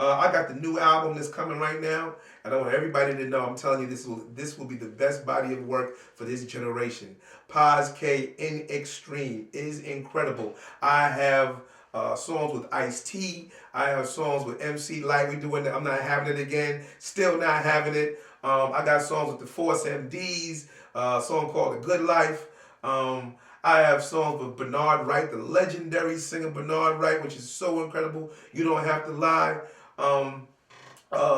I got the new album that's coming right now, and I want everybody to know. I'm telling you, this will be the best body of work for this generation. Paz K in Extreme is incredible. I have songs with Ice-T. I have songs with MC Lyte. We doing it. I'm not having it again. Still not having it. I got songs with the Force MDs. A song called The Good Life. I have songs with Bernard Wright, the legendary singer Bernard Wright, which is so incredible. You Don't Have to Lie. Um,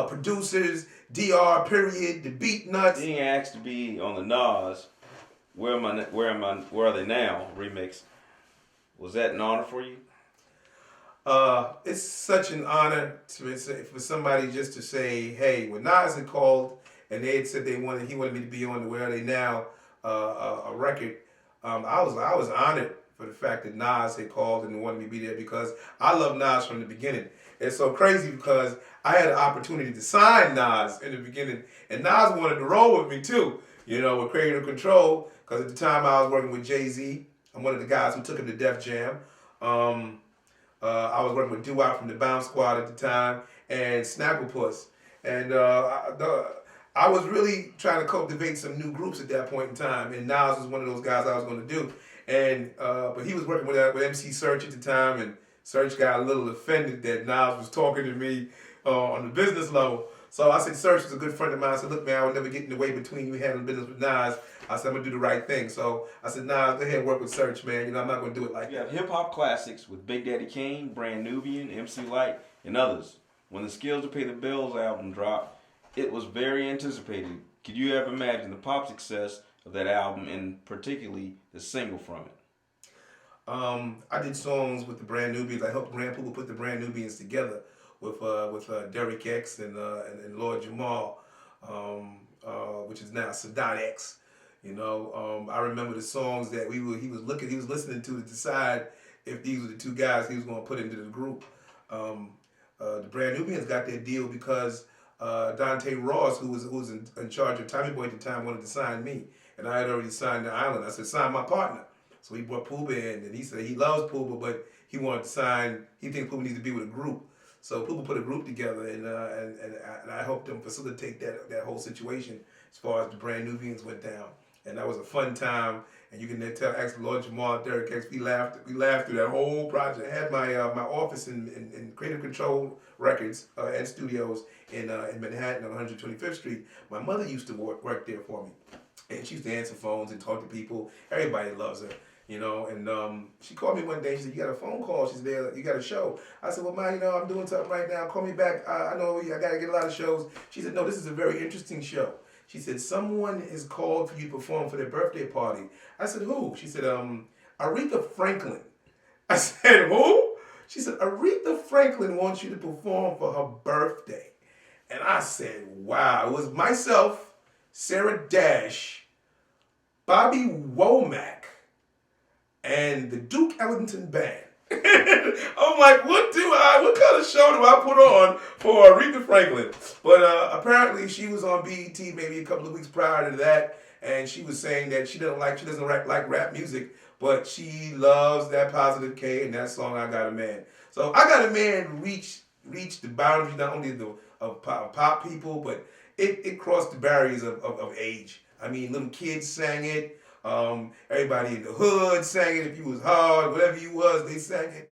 Producers, DR Period, The Beat Nuts. Being asked to be on the Nas, Where Are They Now remix, was that an honor for you? It's such an honor for somebody just to say, hey, when Nas had called and they had said he wanted me to be on the Where Are They Now a record, I was honored for the fact that Nas had called and wanted me to be there because I love Nas from the beginning. It's so crazy because I had an opportunity to sign Nas in the beginning, and Nas wanted to roll with me too, with Creative Control, because at the time I was working with Jay-Z. I'm one of the guys who took him to Def Jam. I was working with Doo-Wop from the Bounce Squad at the time, and Snagglepuss. And I was really trying to cultivate some new groups at that point in time, and Nas was one of those guys I was going to do. And but he was working with MC Search at the time, and Search got a little offended that Nas was talking to me on the business level. So I said, Search is a good friend of mine. I said, look, man, I would never get in the way between you handling business with Nas. I said, I'm going to do the right thing. So I said, Nas, go ahead and work with Search, man. I'm not going to do it like that. You have hip-hop classics with Big Daddy Kane, Brand Nubian, MC Lyte, and others. When the Skillz to Pay the Bills album dropped, it was very anticipated. Could you ever imagine the pop success of that album, and particularly the single from it? I did songs with the Brand Nubians. I helped Grand Poopa put the Brand Nubians together with Derek X and Lord Jamal, which is now Sadat X. I remember the songs that he was listening to decide if these were the two guys he was going to put into the group. The Brand Nubians got their deal because Dante Ross, who was in charge of Tommy Boy at the time, wanted to sign me, and I had already signed the Island. I said, sign my partner. So he brought Pooba in, and he said he loves Pooba, but he wanted to sign. He thinks Pooba needs to be with a group. So Pooba put a group together, and I helped him facilitate that whole situation as far as the Brand Nubians went down, and that was a fun time. And you can tell, actually, Lord Jamal, Derek X, we laughed through that whole project. I had my office in Creative Control Records and Studios in Manhattan on 125th Street. My mother used to work there for me, and she used to answer phones and talk to people. Everybody loves her. And she called me one day. She said, you got a phone call. She said, you got a show. I said, well, Ma, I'm doing something right now. Call me back. I know I got to get a lot of shows. She said, no, this is a very interesting show. She said, someone is called for you to perform for their birthday party. I said, who? She said, Aretha Franklin. I said, who? She said, Aretha Franklin wants you to perform for her birthday. And I said, wow. It was myself, Sarah Dash, Bobby Womack, and the Duke Ellington Band. I'm like, what kind of show do I put on for Aretha Franklin? But apparently she was on BET maybe a couple of weeks prior to that, and she was saying that she doesn't like rap music, but she loves that Positive K and that song I Got a Man. So I Got a Man reached the boundaries not only of pop people, but it crossed the barriers of age. I mean, little kids sang it. Everybody in the hood sang it. If you was hard, whatever you was, they sang it.